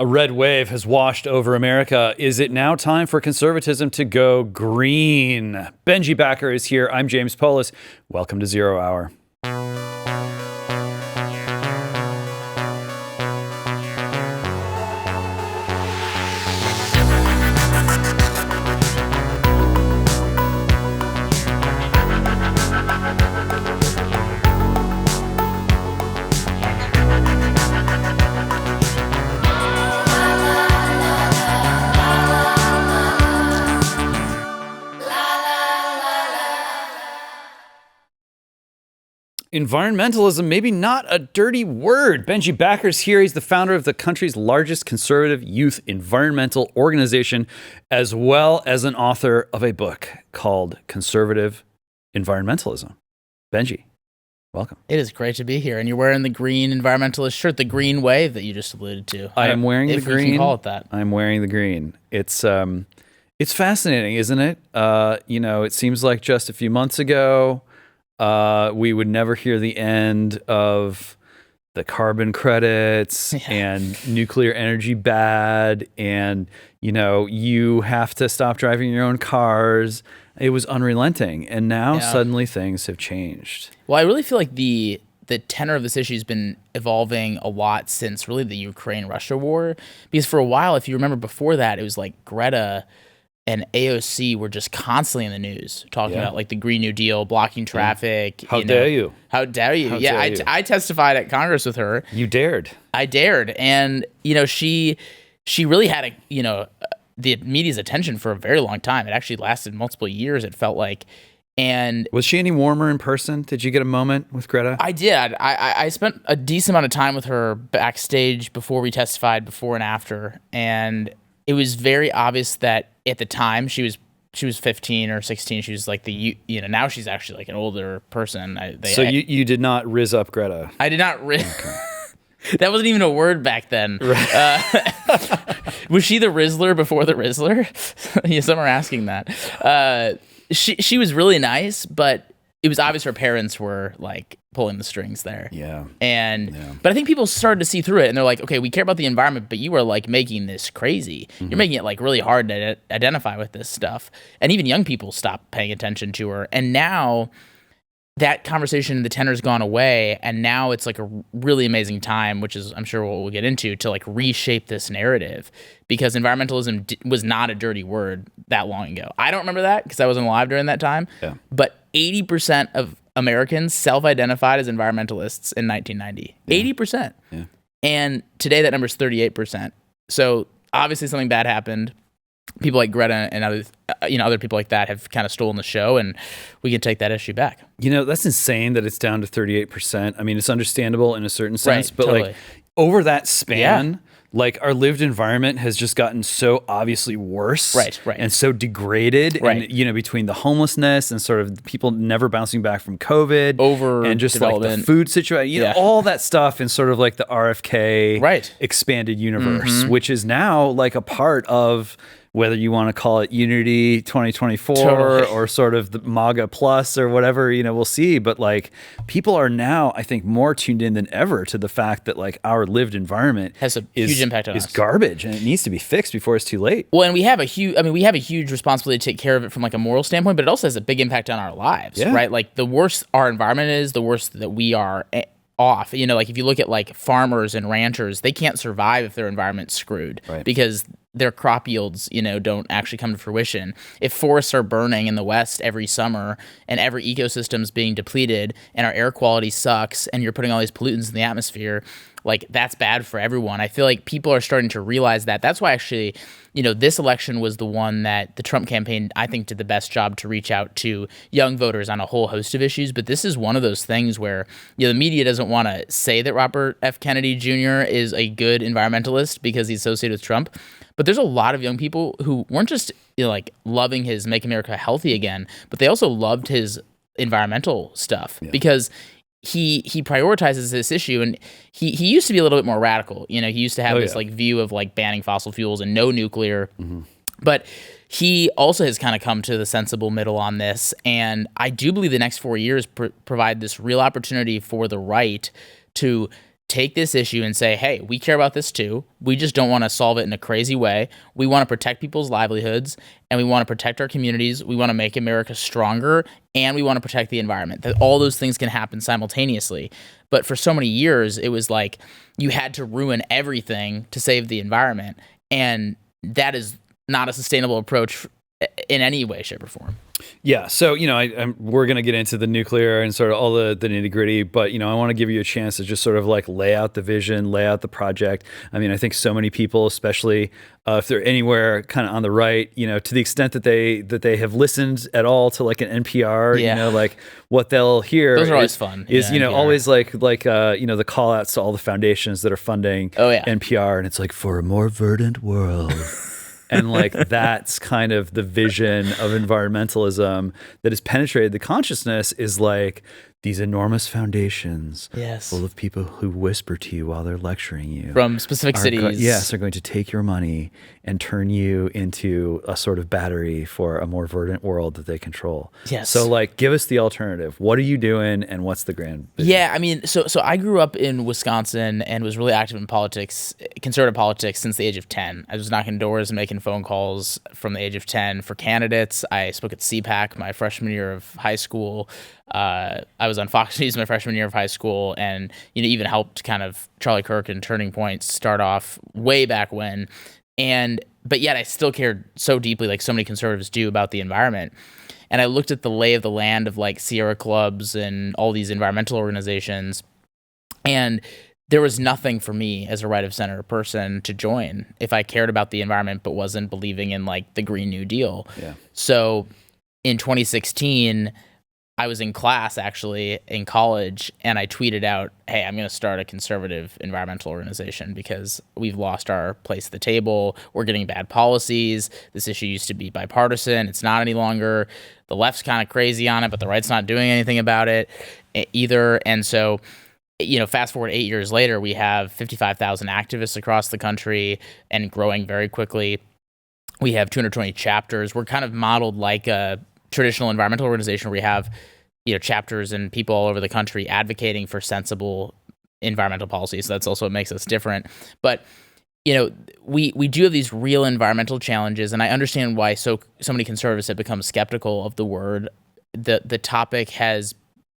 A red wave has washed over America. Is it now time for conservatism to go green? Benji Backer is here. I'm James Poulos. Welcome to Zero Hour. Environmentalism, maybe not a dirty word. Benji Backer's here. He's the founder of the country's largest conservative youth environmental organization, as well as an author of a book called Conservative Environmentalism. Benji, welcome. It is great to be here. And you're wearing the green environmentalist shirt, the green wave that you just alluded to. I am wearing the green. If you can call it that. I'm wearing the green. It's fascinating, isn't it? It seems like just a few months ago, we would never hear the end of the carbon credits and nuclear energy bad. And, you have to stop driving your own cars. It was unrelenting. And now suddenly things have changed. Well, I really feel like the tenor of this issue has been evolving a lot since really the Ukraine-Russia war. Because for a while, if you remember before that, it was like Greta and AOC were just constantly in the news talking about like the Green New Deal, blocking traffic. How dare you? How dare you? I testified at Congress with her. You dared. I dared. And, she really had the media's attention for a very long time. It actually lasted multiple years, it felt like. And was she any warmer in person? Did you get a moment with Greta? I did. I spent a decent amount of time with her backstage before we testified, before and after. And it was very obvious that at the time she was 15 or 16. She was like now she's actually like an older person. You did not riz up Greta. I did not riz. Okay. That wasn't even a word back then. Right. Was she the Rizzler before the Rizzler? Some are asking that. She was really nice, but it was obvious her parents were like pulling the strings there. Yeah. But I think people started to see through it and they're like, okay, we care about the environment, but you are like making this crazy. Mm-hmm. You're making it like really hard to identify with this stuff. And even young people stopped paying attention to her. And now that conversation, the tenor's gone away. And now it's like a really amazing time, which is, I'm sure we'll get into, to like reshape this narrative, because environmentalism was not a dirty word that long ago. I don't remember that because I wasn't alive during that time. Yeah. But 80% of Americans self-identified as environmentalists in 1990. Yeah. 80%. Yeah. And today that number is 38%. So obviously something bad happened. People like Greta and other people like that have kind of stolen the show, and we can take that issue back. That's insane that it's down to 38%. I mean, it's understandable in a certain sense, but totally. Like over that span, like our lived environment has just gotten so obviously worse, right, and so degraded, right. And between the homelessness and sort of people never bouncing back from COVID, and just like the food situation, all that stuff, and sort of like the RFK expanded universe, which is now like a part of, whether you want to call it Unity 2024 or sort of the MAGA plus or whatever, we'll see. But like people are now, I think, more tuned in than ever to the fact that like our lived environment has a huge impact on us. Is garbage, and it needs to be fixed before it's too late. Well, and we have a huge responsibility to take care of it from like a moral standpoint, but it also has a big impact on our lives, right? Like the worse our environment is, the worse that we are off. Like if you look at like farmers and ranchers, they can't survive if their environment's screwed, because their crop yields, don't actually come to fruition. If forests are burning in the West every summer and every ecosystem's being depleted and our air quality sucks and you're putting all these pollutants in the atmosphere, like that's bad for everyone. I feel like people are starting to realize that. That's why actually, this election was the one that the Trump campaign, I think, did the best job to reach out to young voters on a whole host of issues. But this is one of those things where, the media doesn't want to say that Robert F. Kennedy Jr. is a good environmentalist because he's associated with Trump. But there's a lot of young people who weren't just like loving his Make America Healthy Again, but they also loved his environmental stuff because he prioritizes this issue, and he used to be a little bit more radical. He used to have this like view of like banning fossil fuels and no nuclear, but he also has kind of come to the sensible middle on this. And I do believe the next 4 years provide this real opportunity for the right to take this issue and say, hey, we care about this too. We just don't want to solve it in a crazy way. We want to protect people's livelihoods, and we want to protect our communities. We want to make America stronger, and we want to protect the environment. That all those things can happen simultaneously. But for so many years, it was like you had to ruin everything to save the environment. And that is not a sustainable approach in any way, shape, or form. Yeah. So, we're going to get into the nuclear and sort of all the nitty gritty, but, I want to give you a chance to just sort of like lay out the vision, lay out the project. I mean, I think so many people, especially if they're anywhere kind of on the right, to the extent that they have listened at all to like an NPR, like what they'll hear. Those are always fun. Is, always like the call outs to all the foundations that are funding NPR. And it's like, for a more verdant world. And like that's kind of the vision of environmentalism that has penetrated the consciousness, is like these enormous foundations full of people who whisper to you while they're lecturing you. From specific cities. Are going to take your money and turn you into a sort of battery for a more verdant world that they control. Yes. So like, give us the alternative. What are you doing and what's the grand vision? Yeah, I mean, so I grew up in Wisconsin and was really active in politics, conservative politics, since the age of 10. I was knocking doors and making phone calls from the age of 10 for candidates. I spoke at CPAC my freshman year of high school. I was on Fox News my freshman year of high school, and even helped kind of Charlie Kirk and Turning Point start off way back when. But yet I still cared so deeply, like so many conservatives do, about the environment. And I looked at the lay of the land of like Sierra clubs and all these environmental organizations, and there was nothing for me as a right of center person to join if I cared about the environment but wasn't believing in like the Green New Deal. Yeah. So in 2016, I was in class actually in college, and I tweeted out, hey, I'm going to start a conservative environmental organization because we've lost our place at the table. We're getting bad policies. This issue used to be bipartisan. It's not any longer. The left's kind of crazy on it, but the right's not doing anything about it either. And so, fast forward 8 years later, we have 55,000 activists across the country and growing very quickly. We have 220 chapters. We're kind of modeled like a traditional environmental organization where we have chapters and people all over the country advocating for sensible environmental policies. So that's also what makes us different. But we do have these real environmental challenges, and I understand why so many conservatives have become skeptical of the word. The topic has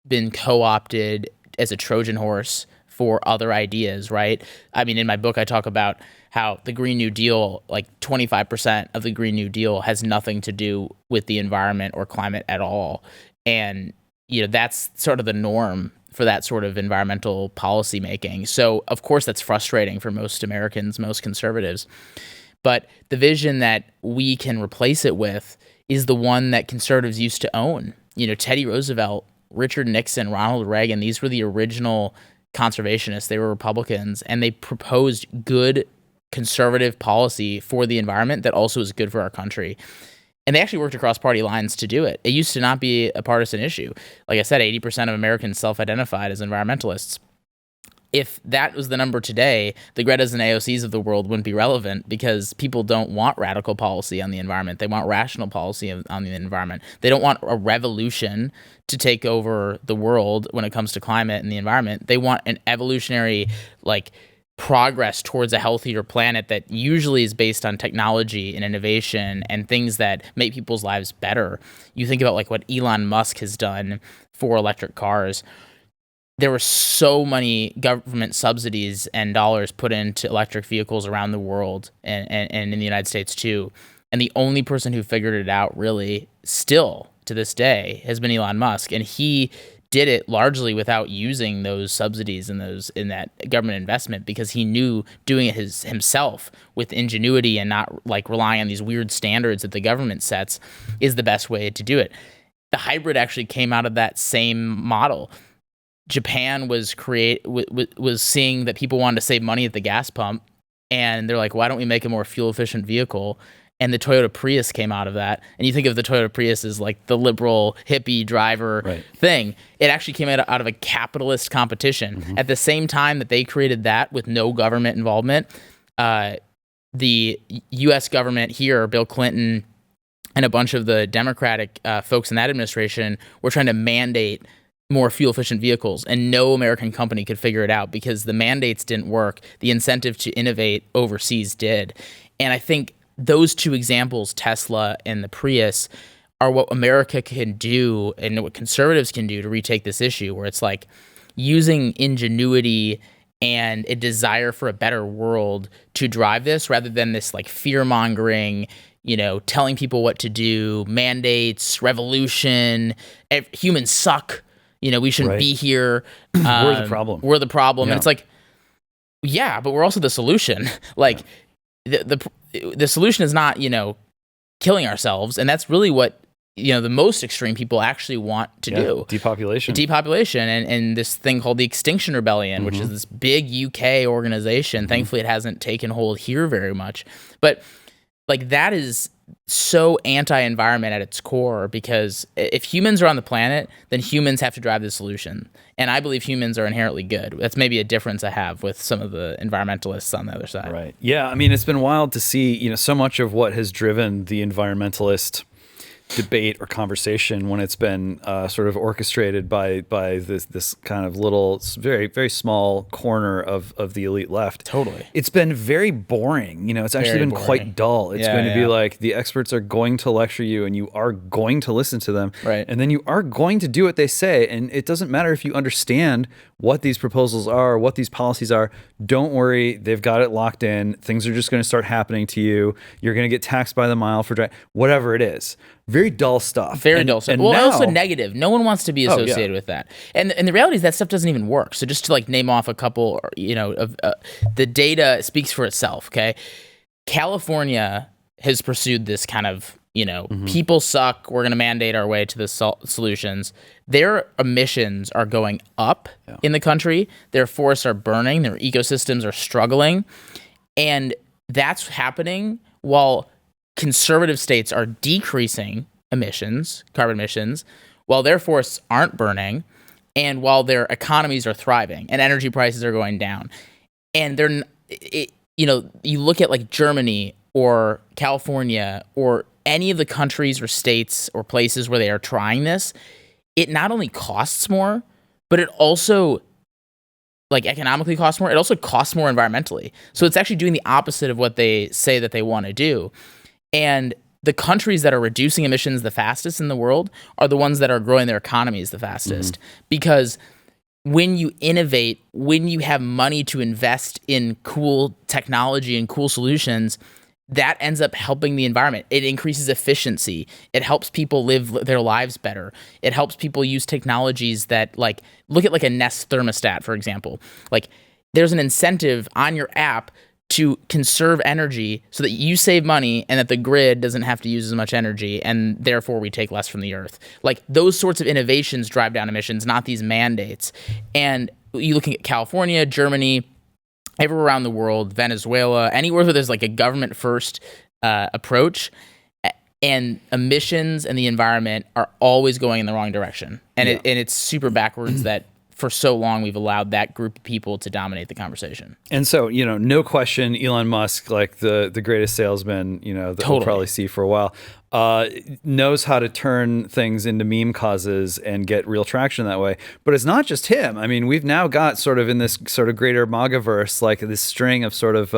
been co-opted as a Trojan horse for other ideas, right? I mean, in my book, I talk about how the Green New Deal, like 25% of the Green New Deal has nothing to do with the environment or climate at all. And, that's sort of the norm for that sort of environmental policy making. So, of course, that's frustrating for most Americans, most conservatives. But the vision that we can replace it with is the one that conservatives used to own. Teddy Roosevelt, Richard Nixon, Ronald Reagan, these were the original conservationists. They were Republicans, and they proposed good conservative policy for the environment that also is good for our country. And they actually worked across party lines to do it. It used to not be a partisan issue. Like I said, 80% of Americans self-identified as environmentalists. If that was the number today, the Gretas and AOCs of the world wouldn't be relevant, because people don't want radical policy on the environment. They want rational policy on the environment. They don't want a revolution to take over the world when it comes to climate and the environment. They want an evolutionary, progress towards a healthier planet that usually is based on technology and innovation and things that make people's lives better. You think about what Elon Musk has done for electric cars. There were so many government subsidies and dollars put into electric vehicles around the world and in the United States too. And the only person who figured it out really still to this day has been Elon Musk. And he did it largely without using those subsidies and in that government investment, because he knew doing it himself with ingenuity and not relying on these weird standards that the government sets is the best way to do it. The hybrid actually came out of that same model. Japan was seeing that people wanted to save money at the gas pump, and they're like, why don't we make a more fuel efficient vehicle? And the Toyota Prius came out of that. And you think of the Toyota Prius as the liberal hippie driver thing. It actually came out of a capitalist competition. Mm-hmm. At the same time that they created that with no government involvement, the U.S. government here, Bill Clinton and a bunch of the Democratic folks in that administration, were trying to mandate more fuel-efficient vehicles, and no American company could figure it out because the mandates didn't work. The incentive to innovate overseas did. And I think those two examples, Tesla and the Prius, are what America can do and what conservatives can do to retake this issue, where it's like using ingenuity and a desire for a better world to drive this rather than this like fear-mongering, telling people what to do, mandates, revolution, humans suck, we shouldn't be here. We're the problem. We're the problem. Yeah. And it's like, yeah, but we're also the solution. Like the solution is not, killing ourselves. And that's really what, the most extreme people actually want to do. Depopulation and this thing called the Extinction Rebellion, which is this big UK organization. Thankfully, it hasn't taken hold here very much. But like that is so anti-environment at its core, because if humans are on the planet, then humans have to drive the solution. And I believe humans are inherently good. That's maybe a difference I have with some of the environmentalists on the other side. Right. Yeah. I mean, it's been wild to see, so much of what has driven the environmentalist debate or conversation when it's been sort of orchestrated by this kind of little, very, very small corner of the elite left. Totally. It's been very boring. It's actually been quite dull. It's going to be like the experts are going to lecture you and you are going to listen to them. Right. And then you are going to do what they say. And it doesn't matter if you understand what these proposals are, what these policies are. Don't worry. They've got it locked in. Things are just going to start happening to you. You're going to get taxed by the mile for driving, whatever it is. Very dull stuff. Dull stuff. Well, also negative. No one wants to be associated with that. And the reality is that stuff doesn't even work. So just to like name off a couple, of the data speaks for itself. Okay, California has pursued this kind of, people suck. We're going to mandate our way to the solutions. Their emissions are going up in the country. Their forests are burning. Their ecosystems are struggling, and that's happening while conservative states are decreasing carbon emissions, while their forests aren't burning, and while their economies are thriving and energy prices are going down. And you look at like Germany or California or any of the countries or states or places where they are trying this, it not only costs more, but it also like economically costs more. It also costs more environmentally. So it's actually doing the opposite of what they say that they want to do. And the countries that are reducing emissions the fastest in the world are the ones that are growing their economies the fastest. Because when you innovate, when you have money to invest in cool technology and cool solutions, that ends up helping the environment. It increases efficiency. It helps people live their lives better. It helps people use technologies that, like, look at like a Nest thermostat, for example. Like, there's an incentive on your app to conserve energy so that you save money and that the grid doesn't have to use as much energy, and therefore we take less from the earth. Like, those sorts of innovations drive down emissions, not these mandates. And you looking at California, Germany, everywhere around the world, Venezuela, anywhere where there's like a government first approach, and emissions and the environment are always going in the wrong direction. And it's super backwards that for so long we've allowed that group of people to dominate the conversation. And so, no question, Elon Musk, like the greatest salesman, that we'll probably see for a while, knows how to turn things into meme causes and get real traction that way. But it's not just him. I mean, we've now got sort of in this sort of greater MAGA-verse, like this string of sort of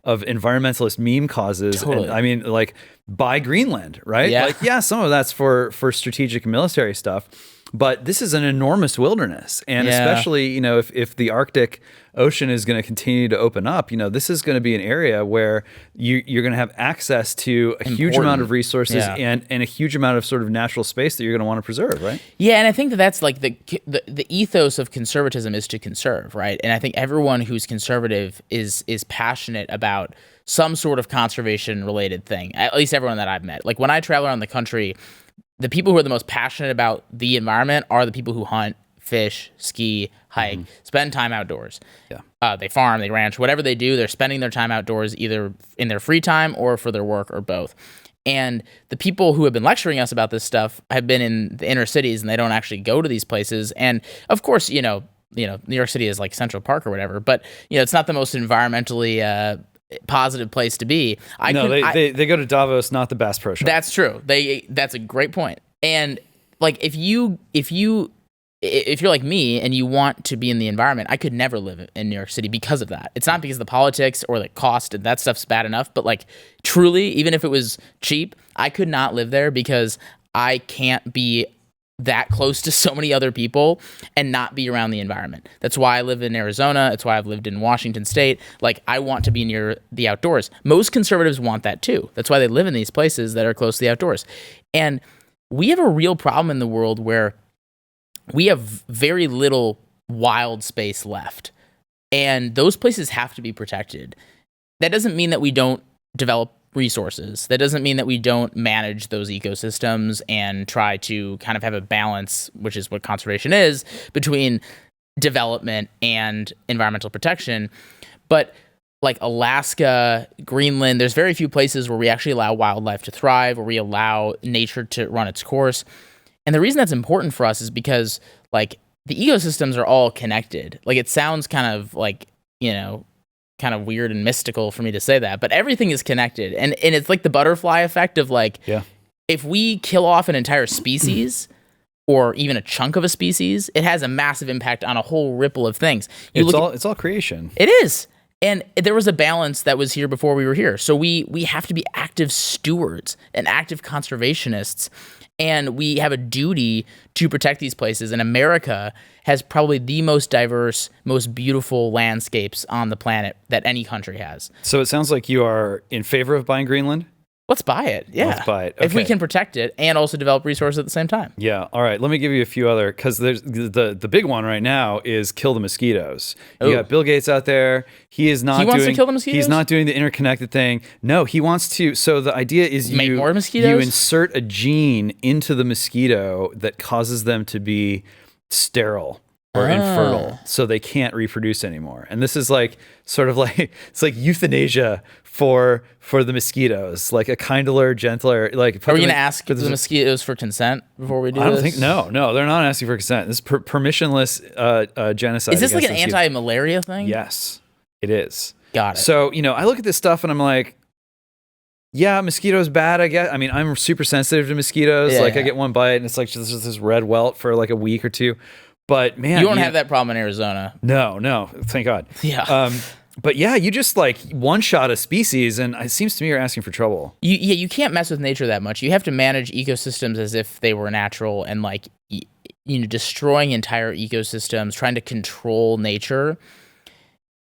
environmentalist meme causes. Totally. And, I mean, like, buy Greenland, right? Yeah. Like, some of that's for strategic military stuff. But this is an enormous wilderness, and especially, if the Arctic Ocean is going to continue to open up, this is going to be an area where you're going to have access to a huge amount of resources and a huge amount of sort of natural space that you're going to want to preserve, right? Yeah, and I think that's like the ethos of conservatism is to conserve, right? And I think everyone who's conservative is passionate about some sort of conservation-related thing, at least everyone that I've met. Like, when I travel around the country, the people who are the most passionate about the environment are the people who hunt, fish, ski, hike, spend time outdoors. Yeah. They farm, they ranch, whatever they do, they're spending their time outdoors either in their free time or for their work or both. And the people who have been lecturing us about this stuff have been in the inner cities, and they don't actually go to these places. And of course, New York City is like Central Park or whatever, but it's not the most environmentally positive place to be. They go to Davos, not the Bass Pro Shops. That's true. That's a great point. And like, if you if you're like me and you want to be in the environment, I could never live in New York City because of that. It's not because of the politics or the cost, and that stuff's bad enough, but like truly, even if it was cheap, I could not live there because I can't be that close to so many other people and not be around the environment. That's why I live in Arizona. That's why I've lived in Washington State. Like, I want to be near the outdoors. Most conservatives want that too. That's why they live in these places that are close to the outdoors. And we have a real problem in the world where we have very little wild space left. And those places have to be protected. That doesn't mean that we don't develop resources. That doesn't mean that we don't manage those ecosystems and try to kind of have a balance, which is what conservation is, between development and environmental protection. But like Alaska, Greenland, there's very few places where we actually allow wildlife to thrive, where we allow nature to run its course. And the reason that's important for us is because like the ecosystems are all connected. Like, it sounds kind of like, you know, kind of weird and mystical for me to say that, but everything is connected. And it's like the butterfly effect of like, if we kill off an entire species or even a chunk of a species, it has a massive impact on a whole ripple of things. It's all creation. It is. And there was a balance that was here before we were here. So we have to be active stewards and active conservationists. And we have a duty to protect these places. And America has probably the most diverse, most beautiful landscapes on the planet that any country has. So it sounds like you are in favor of buying Greenland? Let's buy it. Yeah. Let's buy it. Okay. If we can protect it and also develop resources at the same time. Yeah. All right. Let me give you a few other, because there's the big one right now is kill the mosquitoes. You got Bill Gates out there. He wants to kill the mosquitoes? He's not doing the interconnected thing. No, he wants to. So the idea is make more mosquitoes? You insert a gene into the mosquito that causes them to be sterile or infertile, so they can't reproduce anymore. And this is like sort of like, it's like euthanasia for the mosquitoes, like a kindler, gentler, like. Are we going to ask the mosquitoes for consent before we do this? I don't think, no, they're not asking for consent. This is permissionless genocide. Is this like an anti-malaria thing? Yes, it is. Got it. So, you know, I look at this stuff and I'm like, yeah, mosquitoes bad, I guess. I mean, I'm super sensitive to mosquitoes. I get one bite and it's like just this red welt for like a week or two. But man, you don't have that problem in Arizona. No, thank God. Yeah. But yeah, you just like one shot a species, and it seems to me you're asking for trouble. You can't mess with nature that much. You have to manage ecosystems as if they were natural, and like destroying entire ecosystems, trying to control nature.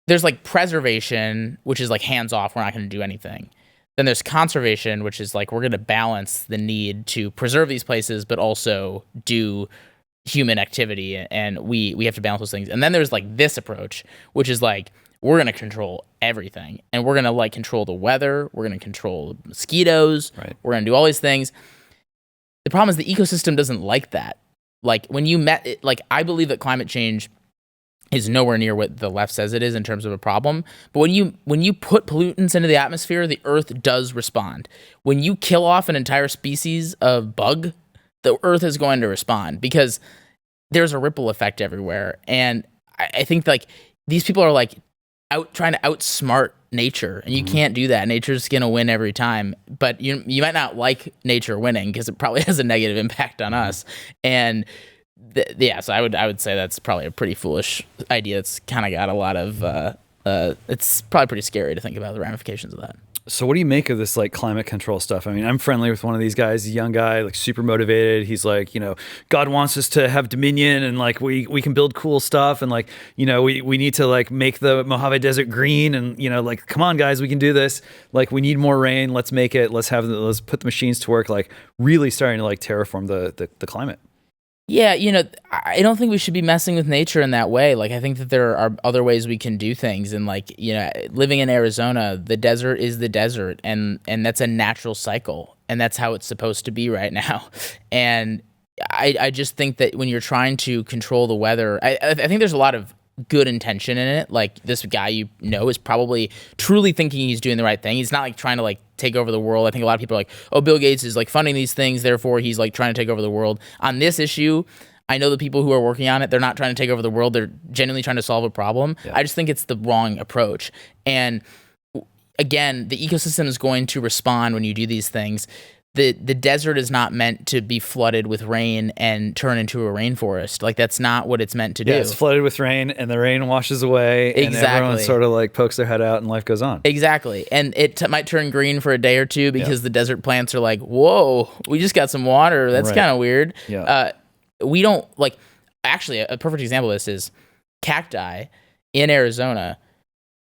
There's like preservation, which is like hands off. We're not going to do anything. Then there's conservation, which is like we're going to balance the need to preserve these places, but also do human activity, and we have to balance those things. And then there's like this approach, which is like we're going to control everything, and we're going to like control the weather, we're going to control mosquitoes, we're going to do all these things. The problem is the ecosystem doesn't like that. Like when you like I believe that climate change is nowhere near what the left says it is in terms of a problem, but when you put pollutants into the atmosphere, the earth does respond. When you kill off an entire species of bug, the earth is going to respond because there's a ripple effect everywhere. And I think like these people are like trying to outsmart nature, and you can't do that. Nature's going to win every time, but you might not like nature winning because it probably has a negative impact on us. And so I would say that's probably a pretty foolish idea. It's kind of got a lot of, it's probably pretty scary to think about the ramifications of that. So what do you make of this like climate control stuff? I mean, I'm friendly with one of these guys, a young guy, like super motivated. He's like, you know, God wants us to have dominion, and like we can build cool stuff, and like, you know, we need to like make the Mojave Desert green, and you know, like, come on guys, we can do this. Like, we need more rain. Let's make it. Let's put the machines to work. Like, really starting to like terraform the climate. Yeah, you know, I don't think we should be messing with nature in that way. Like, I think that there are other ways we can do things. And like, you know, living in Arizona, the desert is the desert, and that's a natural cycle, and that's how it's supposed to be right now. And I just think that when you're trying to control the weather, I think there's a lot of good intention in it. Like, this guy, you know, is probably truly thinking he's doing the right thing. He's not like trying to like take over the world. I think a lot of people are like, oh, Bill Gates is like funding these things, therefore he's like trying to take over the world. On this issue, I know the people who are working on it, they're not trying to take over the world. They're genuinely trying to solve a problem. Yeah. I just think it's the wrong approach. And again, the ecosystem is going to respond when you do these things. the desert is not meant to be flooded with rain and turn into a rainforest. Like, that's not what it's meant to do. Yeah, it's flooded with rain, and the rain washes away, and everyone sort of like pokes their head out, and life goes on. Exactly. And it might turn green for a day or two because the desert plants are like, whoa, we just got some water. That's kind of weird. Yeah. We don't, like, actually, a perfect example of this is cacti in Arizona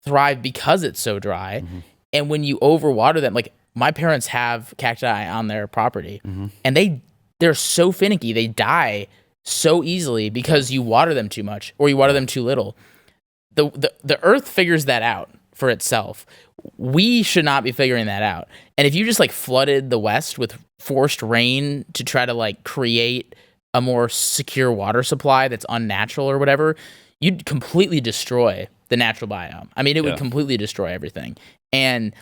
thrive because it's so dry. Mm-hmm. And when you overwater them, like, my parents have cacti on their property, and they're so finicky. They die so easily because you water them too much or you water them too little. The earth figures that out for itself. We should not be figuring that out. And if you just like flooded the West with forced rain to try to like create a more secure water supply that's unnatural or whatever, you'd completely destroy the natural biome. I mean, it would completely destroy everything. And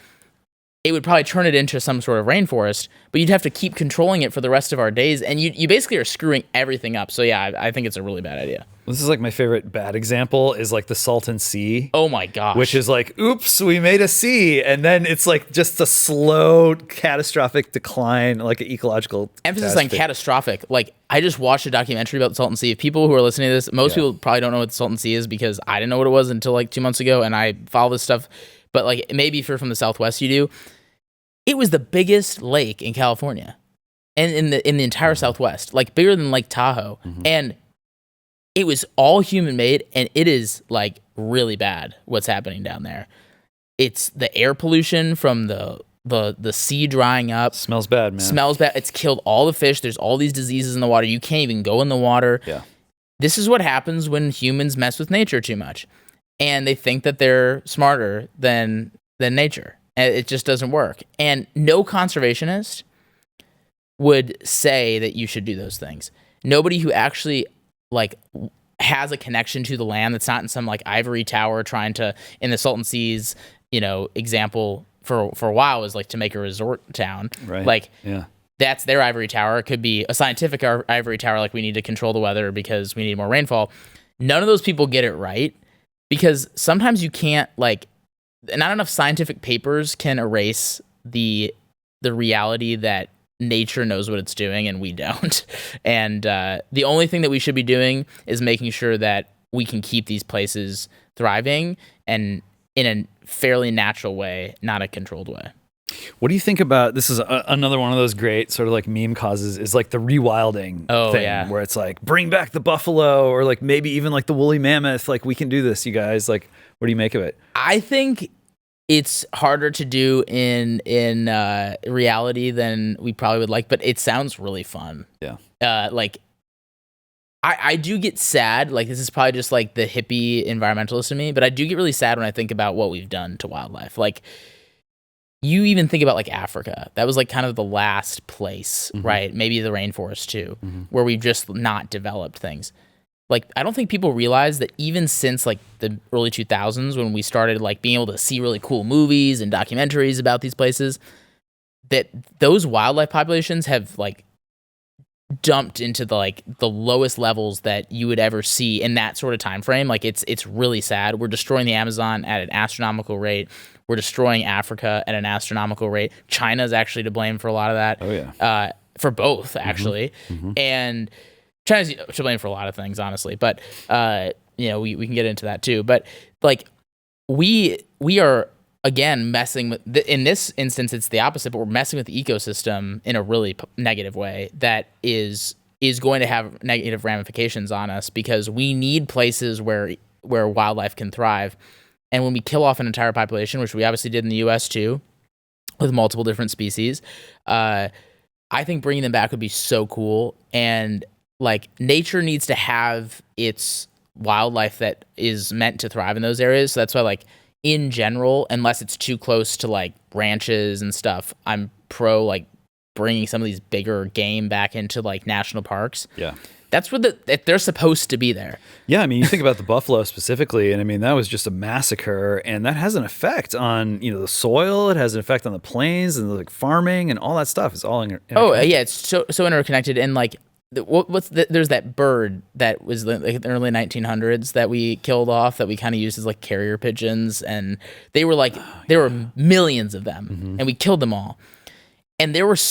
it would probably turn it into some sort of rainforest, but you'd have to keep controlling it for the rest of our days, and you basically are screwing everything up. So yeah, I think it's a really bad idea. This is like my favorite bad example is like the Salton Sea. Oh my gosh. Which is like, oops, we made a sea. And then it's like just a slow, catastrophic decline, like an ecological emphasis on catastrophic. Like, I just watched a documentary about the Salton Sea. If people who are listening to this, most people probably don't know what the Salton Sea is because I didn't know what it was until like 2 months ago, and I follow this stuff. But like, maybe if you're from the Southwest, you do. It was the biggest lake in California, and in the entire Southwest, like bigger than Lake Tahoe, and it was all human made, and it is like really bad what's happening down there. It's the air pollution from the sea drying up. Smells bad, man. Smells bad. It's killed all the fish. There's all these diseases in the water. You can't even go in the water. Yeah. This is what happens when humans mess with nature too much, and they think that they're smarter than nature. It just doesn't work. And no conservationist would say that you should do those things. Nobody who actually like has a connection to the land that's not in some like ivory tower trying to, in the Salton Seas, example for a while was like to make a resort town. Right. Like, that's their ivory tower. It could be a scientific ivory tower, like we need to control the weather because we need more rainfall. None of those people get it right because sometimes you can't like, not enough scientific papers can erase the reality that nature knows what it's doing and we don't. And the only thing that we should be doing is making sure that we can keep these places thriving and in a fairly natural way, not a controlled way. What do you think about, this is another one of those great sort of like meme causes, is like the rewilding thing, where it's like, bring back the buffalo, or like maybe even like the woolly mammoth, like we can do this, you guys. Like, what do you make of it? I think it's harder to do in reality than we probably would like, but it sounds really fun. Yeah. Like, I do get sad, like this is probably just like the hippie environmentalist in me, but I do get really sad when I think about what we've done to wildlife. Like, you even think about like Africa. That was like kind of the last place, right? Maybe the rainforest too, where we've just not developed things. Like, I don't think people realize that even since like the early 2000s, when we started like being able to see really cool movies and documentaries about these places, that those wildlife populations have like dumped into the lowest levels that you would ever see in that sort of time frame. Like, it's really sad. We're destroying the Amazon at an astronomical rate. We're destroying Africa at an astronomical rate. China's actually to blame for a lot of that. Oh yeah. For both actually. And China's to blame for a lot of things, honestly. But we can get into that too. But like, we are again messing with. In this instance, it's the opposite. But we're messing with the ecosystem in a really negative way that is going to have negative ramifications on us, because we need places where wildlife can thrive. And when we kill off an entire population, which we obviously did in the U.S. too, with multiple different species, I think bringing them back would be so cool. And like, nature needs to have its wildlife that is meant to thrive in those areas. So that's why, like, in general, unless it's too close to like ranches and stuff, I'm pro like bringing some of these bigger game back into like national parks. Yeah. That's where they're supposed to be there. Yeah, I mean, you think about the buffalo specifically, and I mean, that was just a massacre, and that has an effect on, the soil. It has an effect on the plains and like farming and all that stuff. It's all interconnected. Oh yeah, it's so interconnected. And like, there's that bird that was like in the early 1900s that we killed off, that we kind of used as like carrier pigeons, and they were like there were millions of them, and we killed them all. And there was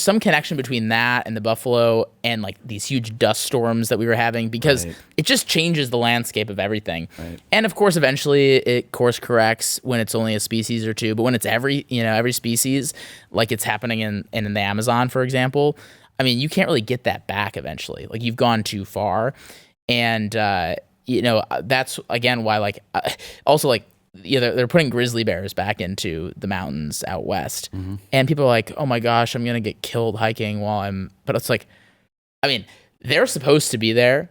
some connection between that and the buffalo and like these huge dust storms that we were having, because it just changes the landscape of everything. Right. And of course, eventually it course corrects when it's only a species or two. But when it's every species, like it's happening in the Amazon, for example, I mean, you can't really get that back eventually. Like you've gone too far. And, that's again why also like, they're putting grizzly bears back into the mountains out west. Mm-hmm. And people are like, oh my gosh, I'm going to get killed hiking but it's like, I mean, they're supposed to be there.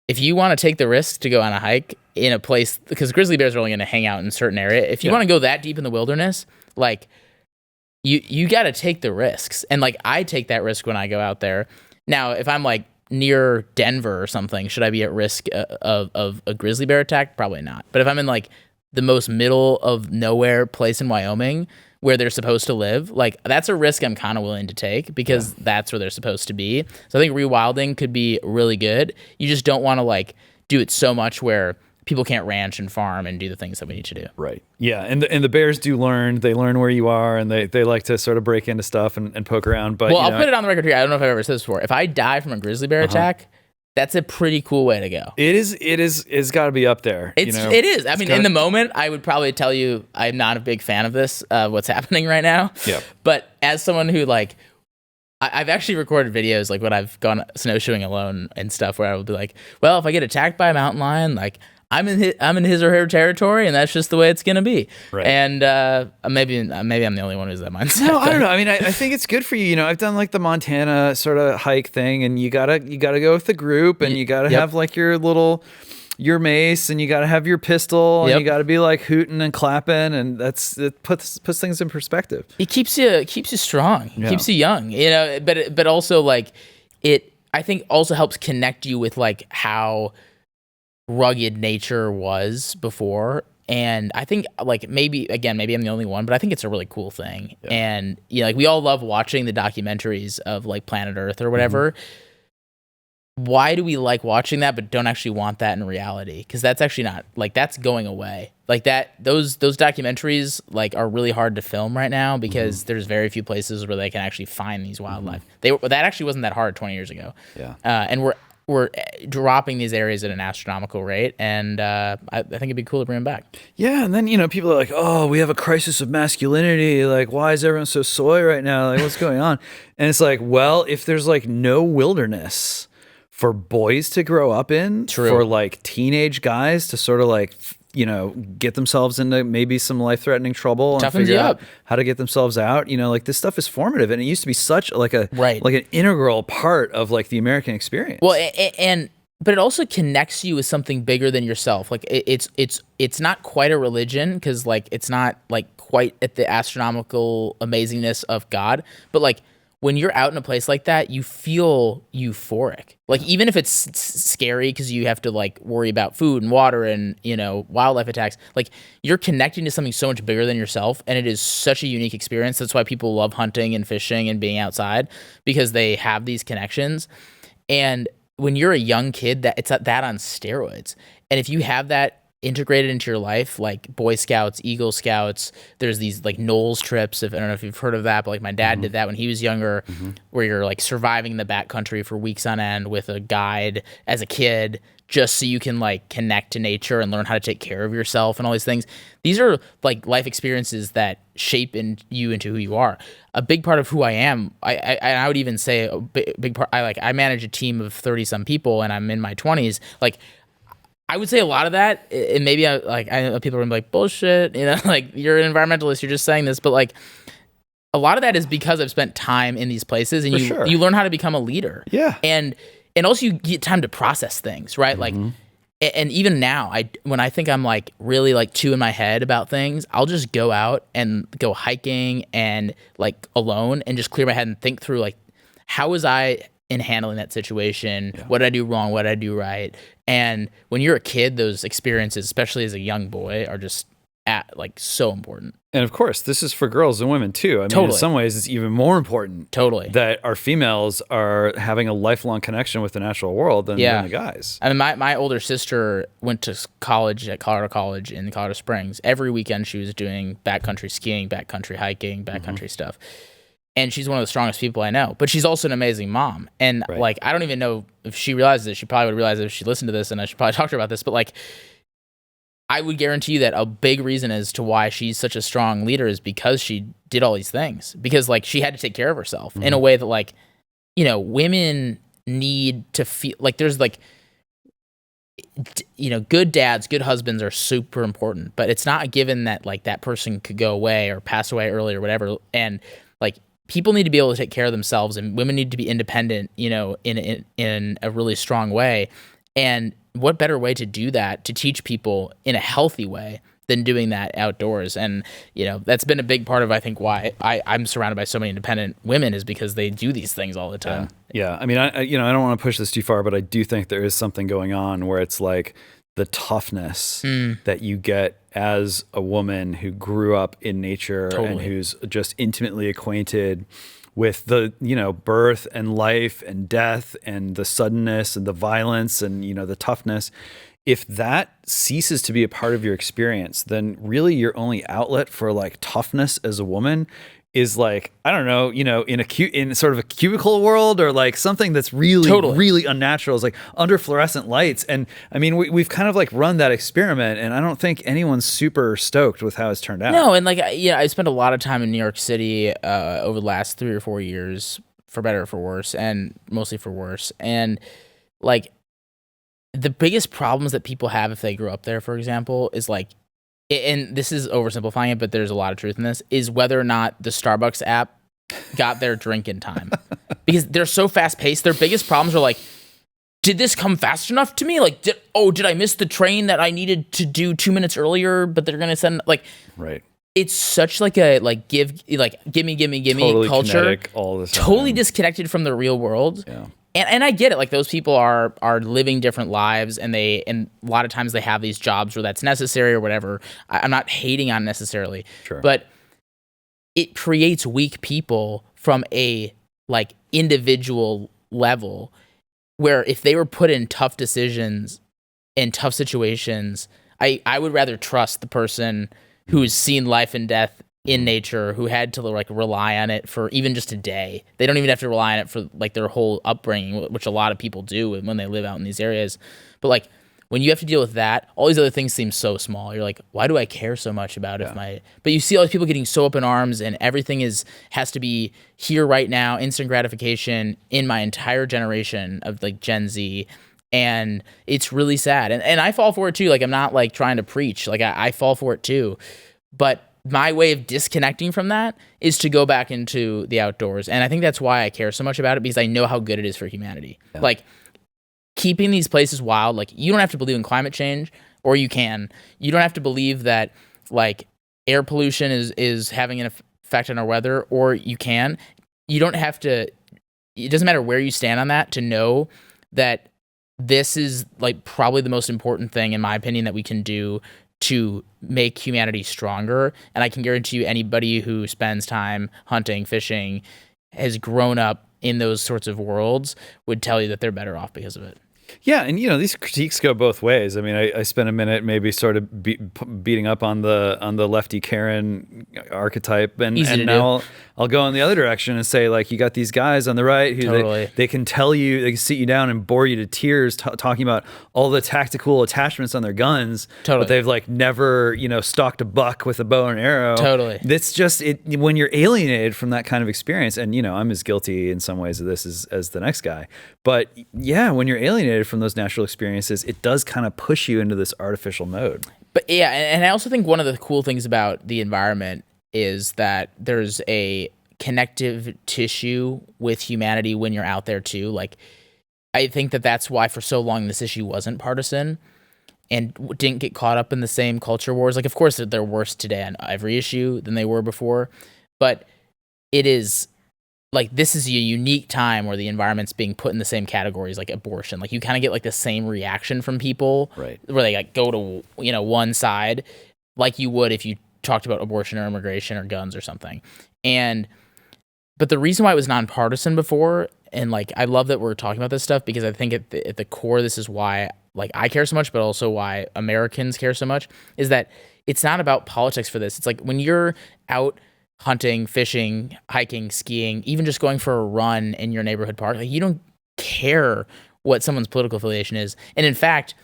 If you want to take the risk to go on a hike in a place, because grizzly bears are only going to hang out in a certain area. If you want to go that deep in the wilderness, like you got to take the risks. And like, I take that risk when I go out there. Now, if I'm like near Denver or something, should I be at risk of a grizzly bear attack? Probably not. But if I'm in like the most middle of nowhere place in Wyoming where they're supposed to live, like that's a risk I'm kind of willing to take, because that's where they're supposed to be. So I think rewilding could be really good. You just don't want to like do it so much where people can't ranch and farm and do the things that we need to do. Right. Yeah. And the bears do learn. They learn where you are, and they like to sort of break into stuff and poke around. But I'll put it on the record here. I don't know if I've ever said this before. If I die from a grizzly bear attack, that's a pretty cool way to go. It's got to be up there. It is. I mean, in the moment, I would probably tell you I'm not a big fan of this, what's happening right now. Yeah. But as someone who like, I've actually recorded videos like when I've gone snowshoeing alone and stuff, where I would be like, well, if I get attacked by a mountain lion, like I'm in his or her territory, and that's just the way it's gonna be. Right. And maybe I'm the only one who's that mindset. No, I don't know. I mean, I think it's good for you. I've done like the Montana sort of hike thing, and you gotta go with the group, and you gotta have like your mace, and you gotta have your pistol, and you gotta be like hooting and clapping, and it puts things in perspective. It keeps you strong. It keeps you young. But also like I think also helps connect you with like how rugged nature was before. And I think like maybe I'm the only one, but I think it's a really cool thing. Yeah. And like we all love watching the documentaries of like Planet Earth or whatever. Mm-hmm. Why do we like watching that but don't actually want that in reality? Because that's actually not like, that's going away. Like those documentaries like are really hard to film right now, because there's very few places where they can actually find these wildlife. That actually wasn't that hard 20 years ago. Yeah. And we're dropping these areas at an astronomical rate, and I think it'd be cool to bring them back. Yeah, and then people are like, "Oh, we have a crisis of masculinity. Like, why is everyone so soy right now? Like, what's going on?" And it's like, well, if there's like no wilderness for boys to grow up in, for like teenage guys to sort of like get themselves into maybe some life-threatening trouble and figure out how to get themselves out. Like this stuff is formative, and it used to be such like an integral part of like the American experience. Well, but it also connects you with something bigger than yourself. Like it's not quite a religion, because like it's not like quite at the astronomical amazingness of God, but like when you're out in a place like that, you feel euphoric. Like even if it's scary because you have to like worry about food and water and wildlife attacks, like you're connecting to something so much bigger than yourself, and it is such a unique experience. That's why people love hunting and fishing and being outside, because they have these connections. And when you're a young kid, it's that on steroids. And if you have that integrated into your life, like Boy Scouts, Eagle Scouts, there's these like Knowles trips. I don't know if you've heard of that, but like my dad did that when he was younger, where you're like surviving the backcountry for weeks on end with a guide as a kid, just so you can like connect to nature and learn how to take care of yourself and all these things. These are like life experiences that shape you into who you are. A big part of who I am, I would even say a big part. I manage a team of 30 some people, and I'm in my 20s. Like I would say a lot of that, and maybe I know people are gonna be like, bullshit, like you're an environmentalist, you're just saying this, but like a lot of that is because I've spent time in these places, and you learn how to become a leader. Yeah. And also you get time to process things, right? Like, and even now, when I think I'm like really like too in my head about things, I'll just go out and go hiking and like alone and just clear my head and think through like, how was I in handling that situation? Yeah. What did I do wrong? What did I do right? And when you're a kid, those experiences, especially as a young boy, are just so important. And of course, this is for girls and women too. I mean, in some ways, it's even more important. That our females are having a lifelong connection with the natural world than the guys. I mean, my older sister went to college at Colorado College in Colorado Springs. Every weekend, she was doing backcountry skiing, backcountry hiking, backcountry stuff. And she's one of the strongest people I know. But she's also an amazing mom. And I don't even know if she realizes it. She probably would realize it if she listened to this, and I should probably talk to her about this. But I would guarantee you that a big reason as to why she's such a strong leader is because she did all these things. Because she had to take care of herself in a way that women need to feel there's good dads, good husbands are super important, but it's not a given that that person could go away or pass away early or whatever. And people need to be able to take care of themselves, and women need to be independent, in a really strong way. And what better way to do that, to teach people in a healthy way, than doing that outdoors? And, that's been a big part of, I think, why I'm surrounded by so many independent women, is because they do these things all the time. Yeah. I mean, I don't want to push this too far, but I do think there is something going on where it's the toughness that you get as a woman who grew up in nature and who's just intimately acquainted with the, birth and life and death and the suddenness and the violence and, the toughness. If that ceases to be a part of your experience, then really your only outlet for toughness as a woman is I don't know, in sort of a cubicle world, or something that's really, really unnatural, is under fluorescent lights. And I mean, we've kind of run that experiment, and I don't think anyone's super stoked with how it's turned out. No, and I spent a lot of time in New York City over the last 3 or 4 years, for better or for worse, and mostly for worse. And the biggest problems that people have if they grew up there, for example, is and this is oversimplifying it, but there's a lot of truth in this, is whether or not the Starbucks app got their drink in time. Because they're so fast paced. Their biggest problems are did this come fast enough to me? Did I miss the train that I needed to do 2 minutes earlier, but they're going to send right. It's such a gimme totally culture. Kinetic all the time. Totally disconnected from the real world. Yeah. And I get it. Those people are living different lives, and a lot of times they have these jobs where that's necessary or whatever. I'm not hating on necessarily, but it creates weak people from a individual level, where if they were put in tough decisions in tough situations, I would rather trust the person who's seen life and death in nature, who had to rely on it for even just a day. They don't even have to rely on it for their whole upbringing, which a lot of people do when they live out in these areas. But when you have to deal with that, all these other things seem so small. You're why do I care so much about but you see all these people getting so up in arms, and everything has to be here right now, instant gratification in my entire generation of Gen Z. And it's really sad. And I fall for it too. I'm not trying to preach. I fall for it too. But my way of disconnecting from that is to go back into the outdoors. And I think that's why I care so much about it, because I know how good it is for humanity. Yeah. Keeping these places wild, you don't have to believe in climate change, or you can. You don't have to believe that air pollution is having an effect on our weather, or you can. You don't have to, it doesn't matter where you stand on that, to know that this is probably the most important thing, in my opinion, that we can do to make humanity stronger. And I can guarantee you, anybody who spends time hunting, fishing, has grown up in those sorts of worlds, would tell you that they're better off because of it. Yeah, and these critiques go both ways. I mean, I spent a minute maybe sort of beating up on the lefty Karen archetype, and now I'll go in the other direction and say, you got these guys on the right who they can tell you, they can sit you down and bore you to tears talking about all the tactical attachments on their guns, but they've never stalked a buck with a bow and arrow. That's just it. When you're alienated from that kind of experience, and I'm as guilty in some ways of this as the next guy, but yeah, when you're alienated from those natural experiences, it does kind of push you into this artificial mode. But yeah, and I also think one of the cool things about the environment is that there's a connective tissue with humanity when you're out there too. I think that's why for so long this issue wasn't partisan and didn't get caught up in the same culture wars. Of course they're worse today on every issue than they were before, but it is this is a unique time where the environment's being put in the same categories like abortion. You kind of get the same reaction from people, right, where they go to one side. like you would if you talked about abortion or immigration or guns or something. But the reason why it was nonpartisan before, and like I love that we're talking about this stuff, because I think at the core, this is why like I care so much, but also why Americans care so much, is that it's not about politics for this. It's like when you're out hunting, fishing, hiking, skiing, even just going for a run in your neighborhood park, like you don't care what someone's political affiliation is. And in fact,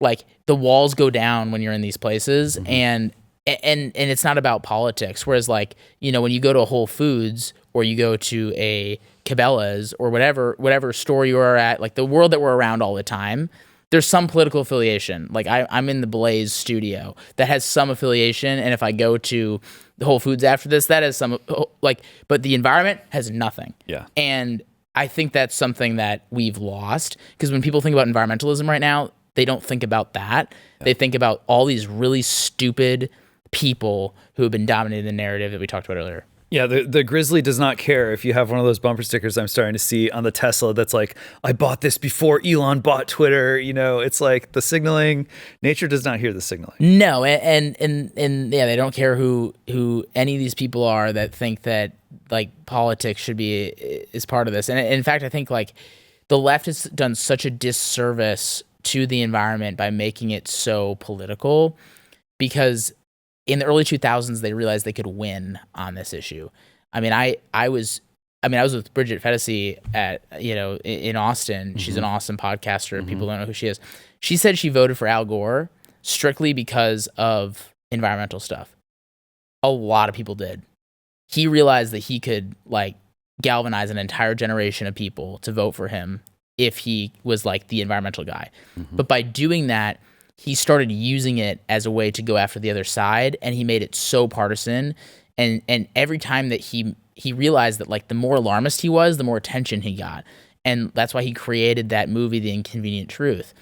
like the walls go down when you're in these places, and it's not about politics. Whereas like, you know, when you go to a Whole Foods or you go to a Cabela's or whatever store you are at, like the world that we're around all the time, there's some political affiliation. Like I'm in the Blaze studio that has some affiliation, and if I go to the Whole Foods after this, that has some like, but the environment has nothing. Yeah. And I think that's something that we've lost, because when people think about environmentalism right now, they don't think about that. Yeah. They think about all these really stupid people who have been dominating the narrative that we talked about earlier. Yeah, the Grizzly does not care if you have one of those bumper stickers I'm starting to see on the Tesla that's like, I bought this before Elon bought Twitter. You know, it's like the signaling. Nature does not hear the signaling. No, and yeah, they don't care who any of these people are that think that like politics should be is part of this. And in fact, I think like the left has done such a disservice to the environment by making it so political, because in the early 2000s, they realized they could win on this issue. I mean, I was with Bridget Fetisi in Austin. Mm-hmm. She's an awesome podcaster. Mm-hmm. People don't know who she is. She said she voted for Al Gore strictly because of environmental stuff. A lot of people did. He realized that he could like galvanize an entire generation of people to vote for him if he was like the environmental guy. Mm-hmm. But by doing that, he started using it as a way to go after the other side, and he made it so partisan. And every time that he realized that like the more alarmist he was, the more attention he got. And that's why he created that movie, The Inconvenient Truth.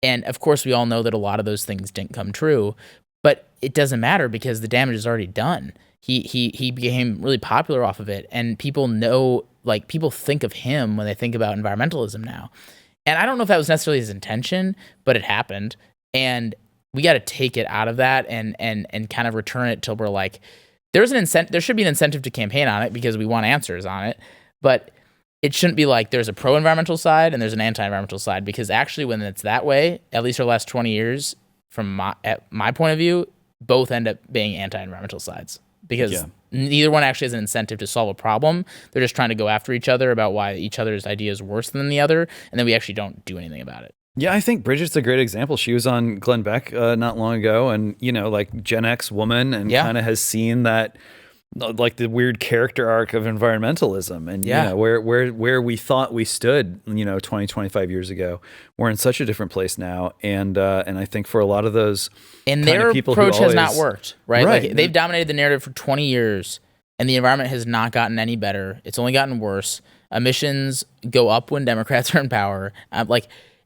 And of course, we all know that a lot of those things didn't come true, but it doesn't matter because the damage is already done. He became really popular off of it, and people know, like people think of him when they think about environmentalism now. And I don't know if that was necessarily his intention, but it happened. And we got to take it out of that and kind of return it till we're like, there should be an incentive to campaign on it because we want answers on it. But it shouldn't be like there's a pro-environmental side and there's an anti-environmental side, because actually when it's that way, at least for the last 20 years, from my point of view, both end up being anti-environmental sides, because neither one actually has an incentive to solve a problem. They're just trying to go after each other about why each other's idea is worse than the other, and then we actually don't do anything about it. Yeah, I think Bridget's a great example. She was on Glenn Beck not long ago, and you know, like Gen X woman, and kind of has seen that, like the weird character arc of environmentalism, and you know, where we thought we stood, 20, 25 years ago, we're in such a different place now, and I think for a lot of those, and their approach has not worked, right? Like they've dominated the narrative for 20 years, and the environment has not gotten any better. It's only gotten worse. Emissions go up when Democrats are in power.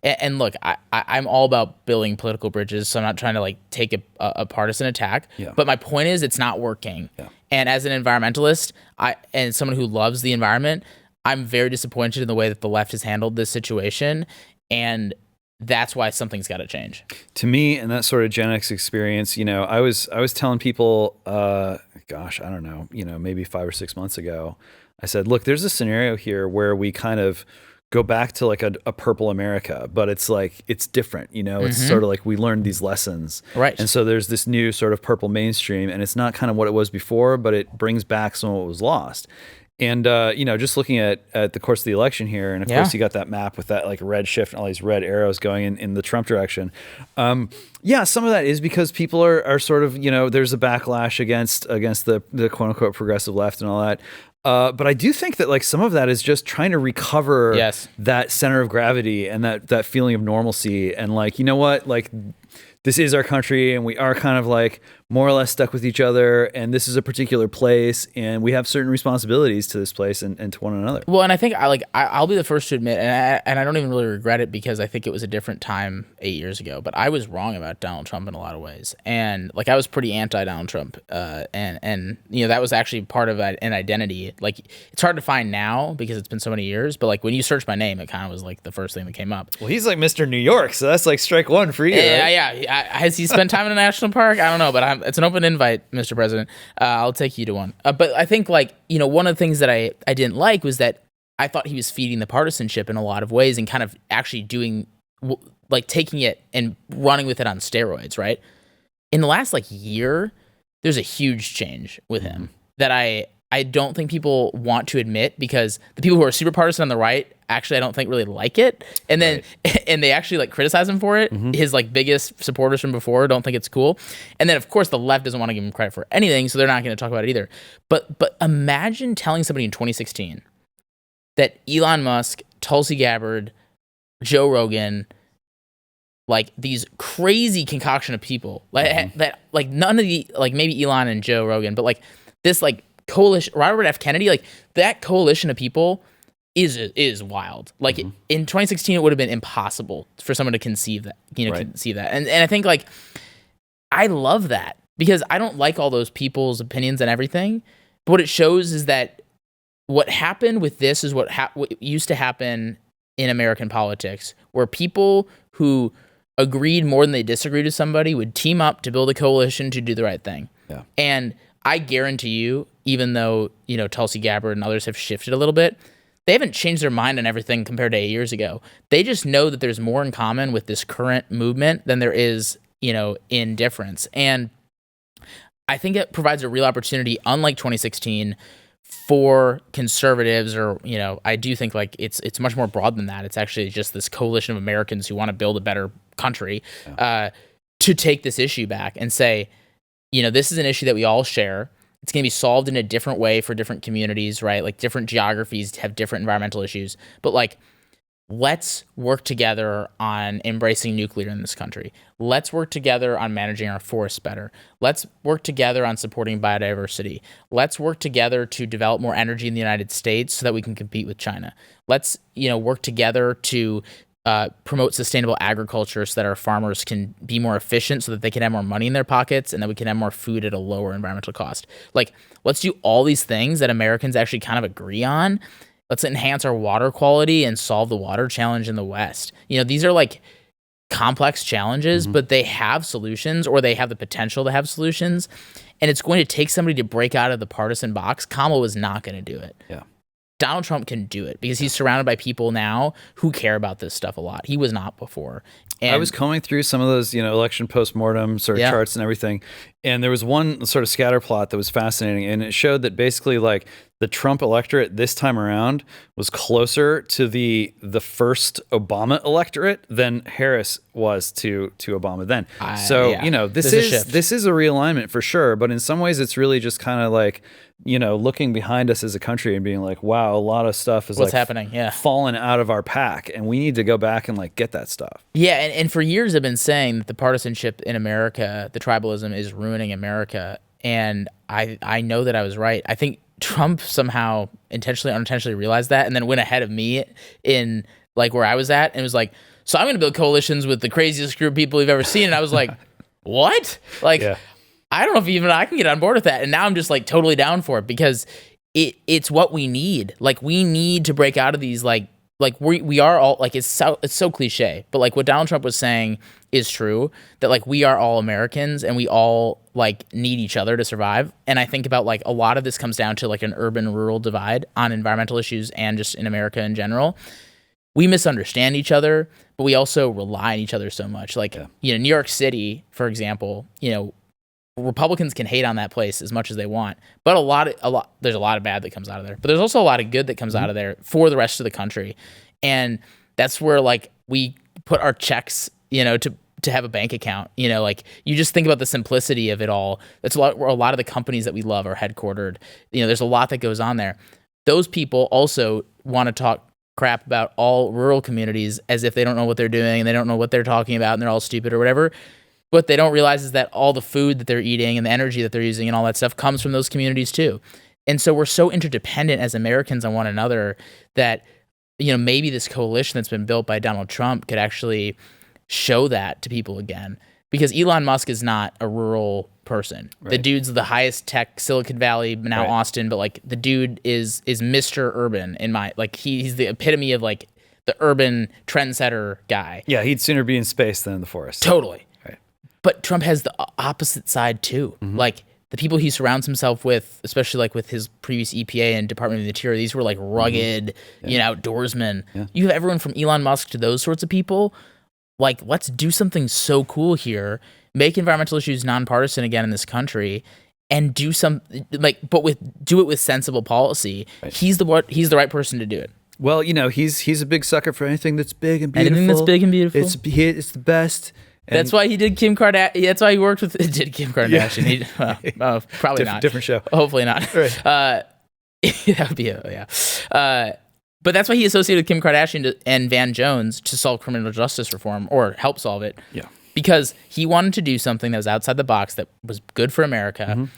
And look, I'm all about building political bridges, so I'm not trying to like take a partisan attack. Yeah. But my point is, it's not working. Yeah. And as an environmentalist, and someone who loves the environment, I'm very disappointed in the way that the left has handled this situation, and that's why something's got to change. To me, and that sort of Gen X experience, I was telling people, I don't know, maybe 5 or 6 months ago, I said, look, there's a scenario here where we kind of go back to like a purple America, but it's like, it's different, it's sort of like we learned these lessons. Right. And so there's this new sort of purple mainstream, and it's not kind of what it was before, but it brings back some of what was lost. And, just looking at the course of the election here, and of course you got that map with that like red shift and all these red arrows going in the Trump direction. Some of that is because people are sort of, there's a backlash against the quote unquote progressive left and all that. But I do think that like some of that is just trying to recover that center of gravity and that feeling of normalcy, and like, you know what, like this is our country, and we are kind of like more or less stuck with each other, and this is a particular place, and we have certain responsibilities to this place and to one another. Well, and I think I'll be the first to admit, and I don't even really regret it, because I think it was a different time 8 years ago, but I was wrong about Donald Trump in a lot of ways. And like, I was pretty anti-Donald Trump, and that was actually part of an identity. Like, it's hard to find now because it's been so many years, but like when you search my name, it kind of was like the first thing that came up. Well, he's like Mr. New York, so that's like strike one for you. Yeah, right? Yeah. Has he spent time in a national park? I don't know, but It's an open invite, Mr. President. I'll take you to one. But I think like, one of the things that I didn't like was that I thought he was feeding the partisanship in a lot of ways and kind of actually doing like taking it and running with it on steroids, right? In the last like year, there's a huge change with him that I don't think people want to admit, because the people who are super partisan on the right actually I don't think really like it, and then and they actually like criticize him for it. His like biggest supporters from before don't think it's cool, and then of course the left doesn't want to give him credit for anything, so they're not going to talk about it either. But imagine telling somebody in 2016 that Elon Musk, Tulsi Gabbard, Joe Rogan, like these crazy concoction of people, like that, like none of the, like maybe Elon and Joe Rogan, but like this like coalition, Robert F. Kennedy, like that coalition of people is wild. Like in 2016, it would have been impossible for someone to conceive that, conceive that. And I think like, I love that, because I don't like all those people's opinions and everything, but what it shows is that what happened with this is what used to happen in American politics, where people who agreed more than they disagreed with somebody would team up to build a coalition to do the right thing. Yeah. And I guarantee you, even though, Tulsi Gabbard and others have shifted a little bit, they haven't changed their mind on everything compared to 8 years ago. They just know that there's more in common with this current movement than there is, in difference. And I think it provides a real opportunity, unlike 2016, for conservatives, or, I do think like it's much more broad than that. It's actually just this coalition of Americans who want to build a better country, to take this issue back and say, this is an issue that we all share. It's going to be solved in a different way for different communities, right? Like different geographies have different environmental issues, but like, let's work together on embracing nuclear in this country. Let's work together on managing our forests better. Let's work together on supporting biodiversity. Let's work together to develop more energy in the United States so that we can compete with China. Let's, work together to promote sustainable agriculture so that our farmers can be more efficient, so that they can have more money in their pockets and that we can have more food at a lower environmental cost. Like, let's do all these things that Americans actually kind of agree on. Let's enhance our water quality and solve the water challenge in the West. These are like complex challenges, but they have solutions, or they have the potential to have solutions. And it's going to take somebody to break out of the partisan box. Kamala was not going to do it. Yeah. Donald Trump can do it because he's surrounded by people now who care about this stuff a lot. He was not before. And I was combing through some of those, election postmortem sort of charts and everything. And there was one sort of scatter plot that was fascinating. And it showed that basically like the Trump electorate this time around was closer to the first Obama electorate than Harris was to Obama then. This is a realignment for sure. But in some ways, it's really just kind of like, looking behind us as a country and being like, wow, a lot of stuff is happening? Falling out of our pack, and we need to go back and like get that stuff. Yeah. And for years I've been saying that the partisanship in America, the tribalism, is ruining America. And I know that I was right. I think Trump somehow intentionally, unintentionally realized that, and then went ahead of me in like where I was at, and was like, so I'm going to build coalitions with the craziest group of people you've ever seen. And I was like, what? Like, I don't know if even I can get on board with that. And now I'm just like totally down for it, because it's what we need. Like, we need to break out of these like we are all like, it's so cliche, but like what Donald Trump was saying is true, that like we are all Americans and we all like need each other to survive. And I think about like a lot of this comes down to like an urban rural divide on environmental issues and just in America in general. We misunderstand each other, but we also rely on each other so much. Like, New York City, for example, Republicans can hate on that place as much as they want, but there's a lot of bad that comes out of there, but there's also a lot of good that comes out of there for the rest of the country. And that's where like we put our checks, to have a bank account, like you just think about the simplicity of it all. That's where a lot of the companies that we love are headquartered. There's a lot that goes on there. Those people also want to talk crap about all rural communities as if they don't know what they're doing and they don't know what they're talking about and they're all stupid or whatever. What they don't realize is that all the food that they're eating and the energy that they're using and all that stuff comes from those communities too. And so we're so interdependent as Americans on one another that, maybe this coalition that's been built by Donald Trump could actually show that to people again. Because Elon Musk is not a rural person. Right. The dude's the highest tech, Silicon Valley, now Austin, but like the dude is Mr. Urban in my, like he's the epitome of like the urban trendsetter guy. Yeah, he'd sooner be in space than in the forest. Totally. But Trump has the opposite side too. Like the people he surrounds himself with, especially like with his previous EPA and Department of the Interior, these were like rugged, outdoorsmen. You have everyone from Elon Musk to those sorts of people. Like, let's do something so cool here, make environmental issues nonpartisan again in this country, and do do it with sensible policy. Right. He's the right person to do it. Well, he's a big sucker for anything that's big and beautiful. Anything that's big and beautiful. It's the best. And that's why he did Kim Kardashian. That's why he worked with Kim Kardashian. Yeah. Probably not. Different show. Hopefully not. Right. That would be but that's why he associated with Kim Kardashian and Van Jones to solve criminal justice reform or help solve it. Yeah. Because he wanted to do something that was outside the box that was good for America.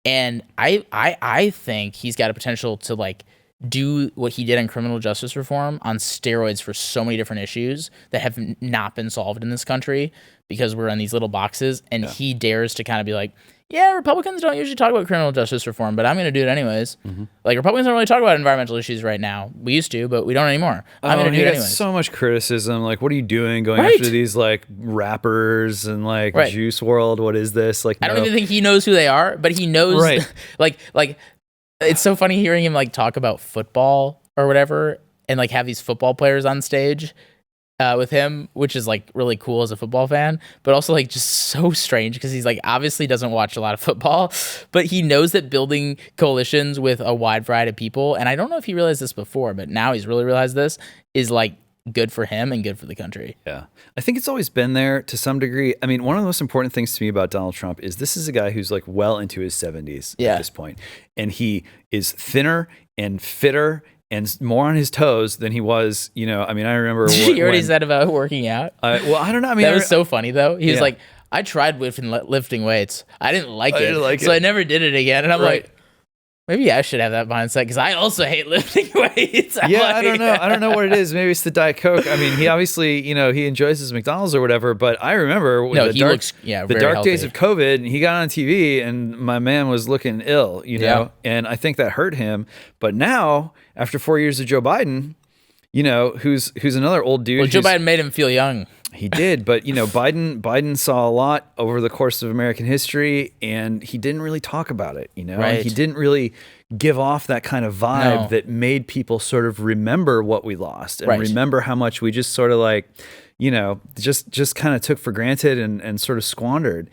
And I think he's got a potential to like do what he did in criminal justice reform on steroids for so many different issues that have not been solved in this country because we're in these little boxes. And he dares to kind of be like, yeah, Republicans don't usually talk about criminal justice reform, but I'm going to do it anyways. Like, Republicans don't really talk about environmental issues right now. We used to, but we don't anymore. I'm going to do it anyways. So much criticism. Like, what are you doing going after these, like, rappers and, like, Juice WRLD? What is this? Like, I don't even think he knows who they are, but he knows. Right. like, it's so funny hearing him, like, talk about football or whatever and, like, have these football players on stage with him, which is like really cool as a football fan, but also like just so strange because he's like obviously doesn't watch a lot of football, but he knows that building coalitions with a wide variety of people, and I don't know if he realized this before, but now he's really realized this, is like good for him and good for the country. Yeah. I think it's always been there to some degree. I mean, one of the most important things to me about Donald Trump is this is a guy who's like well into his 70s at this point, and he is thinner and fitter and more on his toes than he was, I mean, I remember. You already said about working out. Well, I don't know. I mean, that was so funny though. He was like, I tried lifting weights. I didn't like it. So I never did it again. And I'm like, maybe I should have that mindset because I also hate lifting weights. I don't know. I don't know what it is. Maybe it's the Diet Coke. I mean, he obviously, he enjoys his McDonald's or whatever, but I remember the dark days of COVID, and he got on TV and my man was looking ill, and I think that hurt him. But now, after 4 years of Joe Biden, who's another old dude. Well, Joe Biden made him feel young. He did, but Biden saw a lot over the course of American history, and he didn't really talk about it. He didn't really give off that kind of vibe that made people sort of remember what we lost and remember how much we just sort of like, just kind of took for granted and sort of squandered.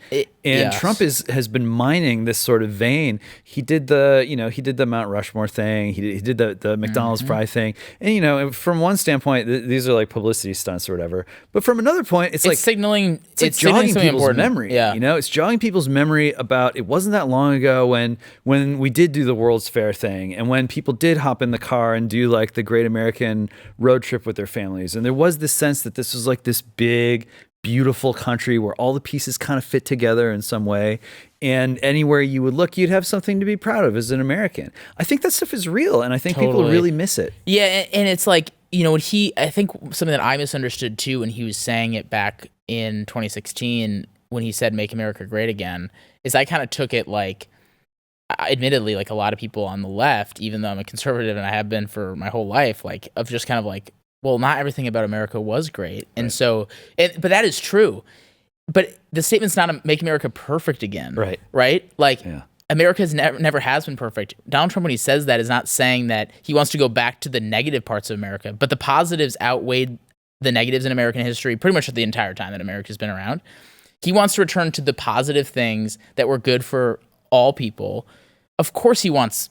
Trump has been mining this sort of vein. He did the Mount Rushmore thing. He did the McDonald's fry thing. And from one standpoint, these are like publicity stunts or whatever. But from another point, it's like signaling. It's jogging people's memory. Yeah. It's jogging people's memory about it wasn't that long ago when we did do the World's Fair thing and when people did hop in the car and do like the Great American Road Trip with their families. And there was this sense that this was like this big, beautiful country where all the pieces kind of fit together in some way. And anywhere you would look, you'd have something to be proud of as an American. I think that stuff is real, and I think people really miss it. Yeah, and it's like, I think something that I misunderstood too when he was saying it back in 2016 when he said "Make America Great Again" is I kind of took it like, admittedly, like a lot of people on the left, even though I'm a conservative and I have been for my whole life, like of just kind of like, well, not everything about America was great. And so, but that is true. But the statement's not make America perfect again. Right? Like, America never has been perfect. Donald Trump, when he says that, is not saying that he wants to go back to the negative parts of America, but the positives outweighed the negatives in American history pretty much the entire time that America's been around. He wants to return to the positive things that were good for all people. Of course, he wants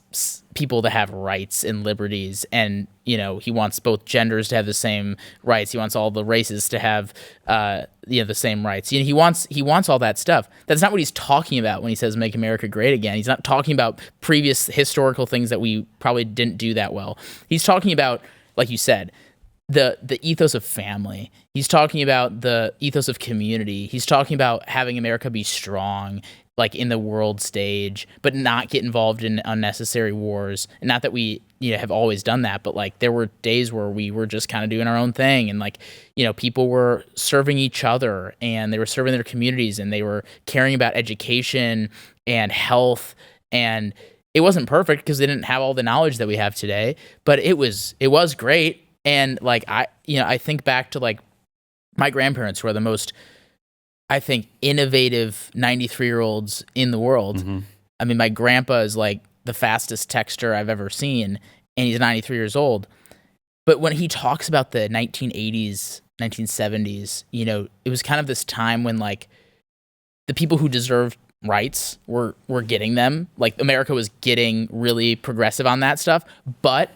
people to have rights and liberties, and he wants both genders to have the same rights. He wants all the races to have the same rights. He wants all that stuff. That's not what he's talking about when he says "Make America Great Again." He's not talking about previous historical things that we probably didn't do that well. He's talking about, like you said, the ethos of family. He's talking about the ethos of community. He's talking about having America be strong, like in the world stage, but not get involved in unnecessary wars. And not that we have always done that, but like there were days where we were just kind of doing our own thing, and like people were serving each other and they were serving their communities and they were caring about education and health. And it wasn't perfect because they didn't have all the knowledge that we have today, but it was great. And like I think back to like my grandparents, who are the most, I think, innovative 93-year-olds in the world. Mm-hmm. I mean, my grandpa is like the fastest texter I've ever seen, and he's 93 years old. But when he talks about the 1980s, 1970s, it was kind of this time when like the people who deserved rights were getting them. Like America was getting really progressive on that stuff, but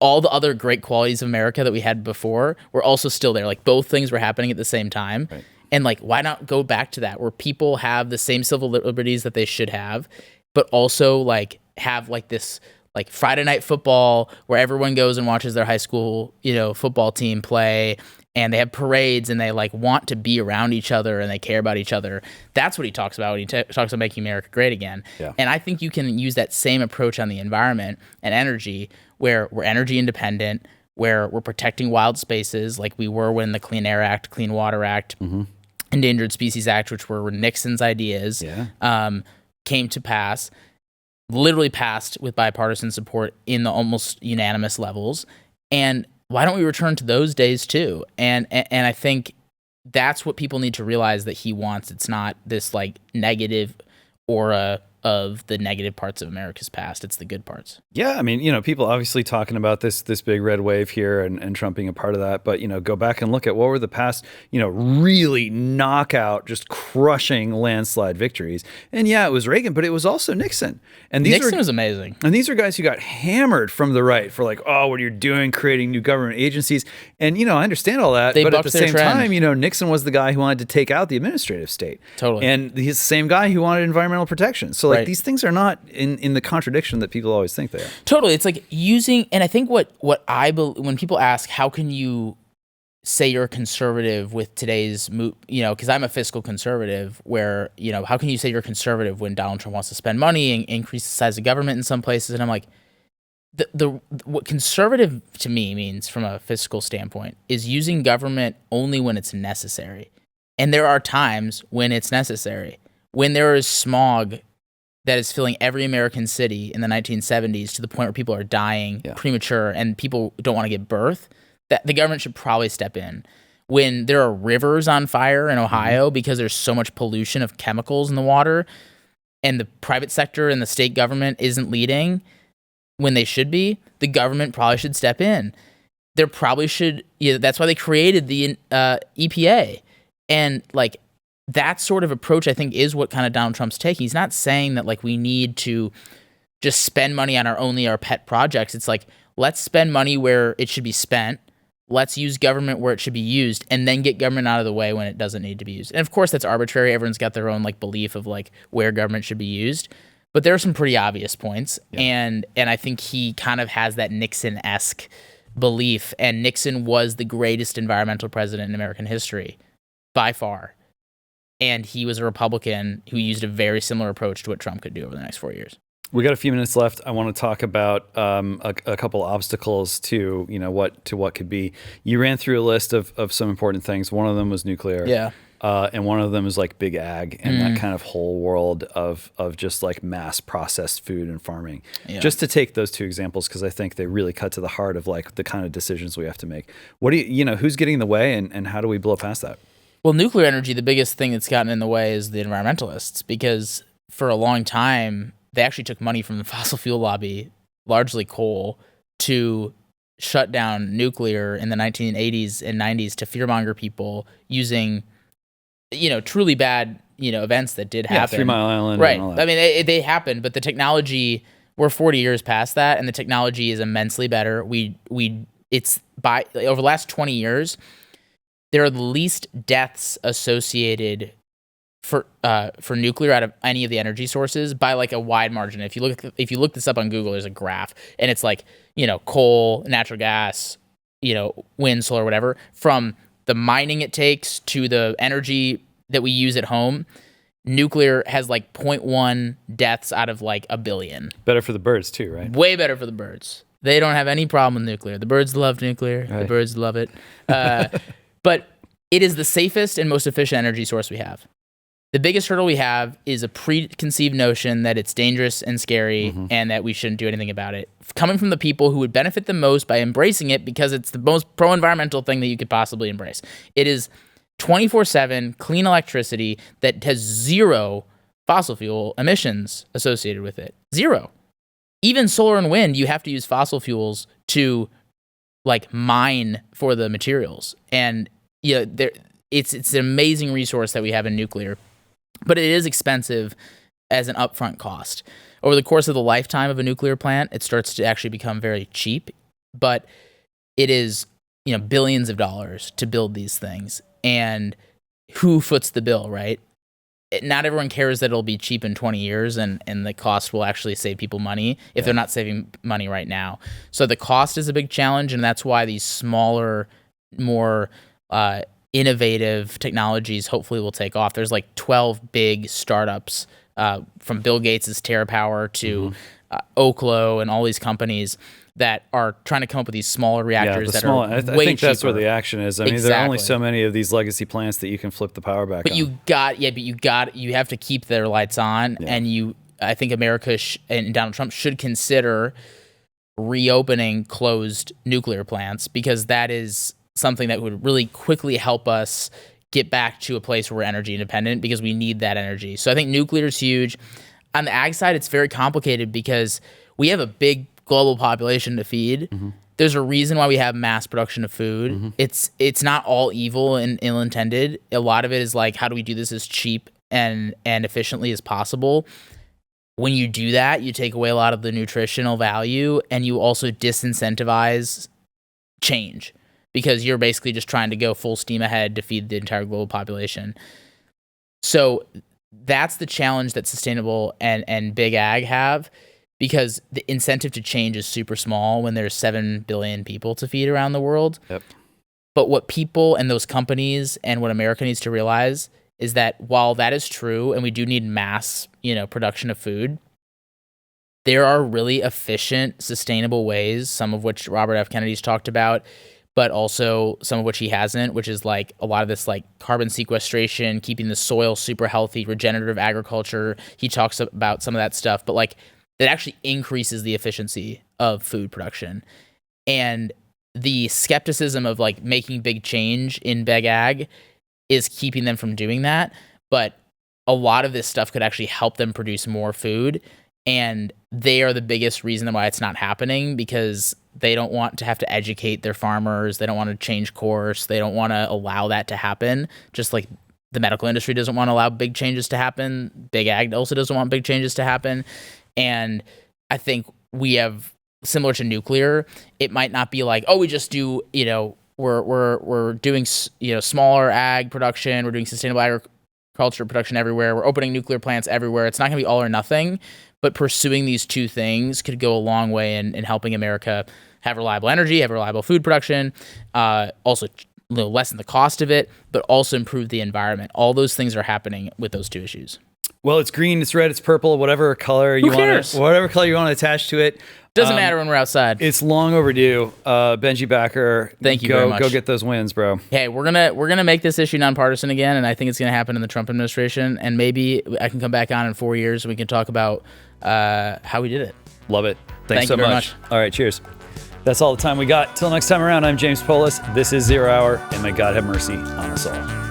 all the other great qualities of America that we had before were also still there. Like both things were happening at the same time. Right. And like, why not go back to that where people have the same civil liberties that they should have, but also like have like this like Friday night football where everyone goes and watches their high school, football team play, and they have parades and they like want to be around each other and they care about each other. That's what he talks about when he talks about making America great again. Yeah. And I think you can use that same approach on the environment and energy, where we're energy independent, where we're protecting wild spaces like we were when the Clean Air Act, Clean Water Act, mm-hmm. Endangered Species Act, which were Nixon's ideas, came to pass. Literally passed with bipartisan support in the almost unanimous levels. And why don't we return to those days too? And I think that's what people need to realize that he wants. It's not this like negative aura of the negative parts of America's past. It's the good parts. Yeah, I mean, people obviously talking about this big red wave here and Trump being a part of that. But, go back and look at what were the past, really knockout, just crushing landslide victories. And yeah, it was Reagan, but it was also Nixon. And Nixon was amazing. And these are guys who got hammered from the right for like, oh, what you're doing, creating new government agencies. And, I understand all that. But at the same time, Nixon was the guy who wanted to take out the administrative state. Totally. And he's the same guy who wanted environmental protection. So like these things are not in the contradiction that people always think they are. Totally. It's like using, and I think when people ask, how can you say you're a conservative with today's, because I'm a fiscal conservative where, how can you say you're conservative when Donald Trump wants to spend money and increase the size of government in some places? And I'm like, what conservative to me means from a fiscal standpoint is using government only when it's necessary. And there are times when it's necessary. When there is smog that is filling every American city in the 1970s to the point where people are dying premature and people don't want to give birth, that the government should probably step in. When there are rivers on fire in Ohio because there's so much pollution of chemicals in the water and the private sector and the state government isn't leading when they should be, the government probably should step in. There probably should, that's why they created the EPA. And like, that sort of approach, I think, is what kind of Donald Trump's taking. He's not saying that like we need to just spend money on our pet projects. It's like, let's spend money where it should be spent. Let's use government where it should be used, and then get government out of the way when it doesn't need to be used. And of course, that's arbitrary. Everyone's got their own like belief of like where government should be used. But there are some pretty obvious points, and I think he kind of has that Nixon-esque belief. And Nixon was the greatest environmental president in American history, by far. And he was a Republican who used a very similar approach to what Trump could do over the next 4 years. We got a few minutes left. I want to talk about a couple obstacles to what could be. You ran through a list of some important things. One of them was nuclear. Yeah. And one of them is like big ag and that kind of whole world of just like mass processed food and farming. Yeah. Just to take those two examples, because I think they really cut to the heart of like the kind of decisions we have to make. What do who's getting in the way and how do we blow past that? Well, nuclear energy, the biggest thing that's gotten in the way is the environmentalists, because for a long time, they actually took money from the fossil fuel lobby, largely coal, to shut down nuclear in the 1980s and 90s to fearmonger people using, truly bad, events that did happen. 3 Mile Island. Right. And all that. I mean, they happened, but the technology, we're 40 years past that, and the technology is immensely better. It's over the last 20 years, there are the least deaths associated for nuclear out of any of the energy sources by like a wide margin. If you look this up on Google, there's a graph, and it's like coal, natural gas, wind, solar, whatever. From the mining it takes to the energy that we use at home, nuclear has like 0.1 deaths out of like a billion. Better for the birds too, right? Way better for the birds. They don't have any problem with nuclear. The birds love nuclear. Right. The birds love it. But it is the safest and most efficient energy source we have. The biggest hurdle we have is a preconceived notion that it's dangerous and scary and that we shouldn't do anything about it. Coming from the people who would benefit the most by embracing it because it's the most pro-environmental thing that you could possibly embrace. It is 24/7 clean electricity that has zero fossil fuel emissions associated with it. Zero. Even solar and wind, you have to use fossil fuels to like mine for the materials. And it's an amazing resource that we have in nuclear, but it is expensive as an upfront cost. Over the course of the lifetime of a nuclear plant, it starts to actually become very cheap, but it is, billions of dollars to build these things. And who foots the bill, right? Not everyone cares that it'll be cheap in 20 years and the cost will actually save people money if they're not saving money right now. So the cost is a big challenge, and that's why these smaller, more innovative technologies hopefully will take off. There's like 12 big startups from Bill Gates' TerraPower to Oklo and all these companies that are trying to come up with these smaller reactors that are I way think that's cheaper. where the action is. I mean, there are only so many of these legacy plants that you can flip the power back on. You have to keep their lights on, and I think America and Donald Trump should consider reopening closed nuclear plants, because that is something that would really quickly help us get back to a place where we're energy independent, because we need that energy. So I think nuclear is huge. On the ag side, it's very complicated because we have a big global population to feed. There's a reason why we have mass production of food. It's not all evil and ill-intended. A lot of it is like, how do we do this as cheap and efficiently as possible? When you do that, you take away a lot of the nutritional value, and you also disincentivize change, because you're basically just trying to go full steam ahead to feed the entire global population. So that's the challenge that sustainable and big ag have, because the incentive to change is super small when there's 7 billion people to feed around the world. But what people and those companies and what America needs to realize is that while that is true and we do need mass, production of food, there are really efficient, sustainable ways, some of which Robert F. Kennedy's talked about, but also some of which he hasn't, which is like a lot of this like carbon sequestration, keeping the soil super healthy, regenerative agriculture. He talks about some of that stuff, but like that actually increases the efficiency of food production. And the skepticism of like making big change in big ag is keeping them from doing that. But a lot of this stuff could actually help them produce more food. And they are the biggest reason why it's not happening, because they don't want to have to educate their farmers. They don't want to change course. They don't want to allow that to happen. Just like the medical industry doesn't want to allow big changes to happen. Big ag also doesn't want big changes to happen. And I think we have, similar to nuclear, it might not be like, oh, we just do, we're doing, smaller ag production. We're doing sustainable agriculture production everywhere. We're opening nuclear plants everywhere. It's not going to be all or nothing. But pursuing these two things could go a long way in helping America have reliable energy, have reliable food production, also lessen the cost of it, but also improve the environment. All those things are happening with those two issues. Well, it's green, it's red, it's purple, whatever color you want to attach to it. Doesn't matter when we're outside. It's long overdue. Benji Backer, thank you very much. Go get those wins, bro. Hey, we're gonna make this issue nonpartisan again, and I think it's gonna happen in the Trump administration. And maybe I can come back on in 4 years and we can talk about how we did it. Love it. Thanks so very much. All right, cheers. That's all the time we got. Till next time around, I'm James Poulos. This is 0 Hour, and may God have mercy on us all.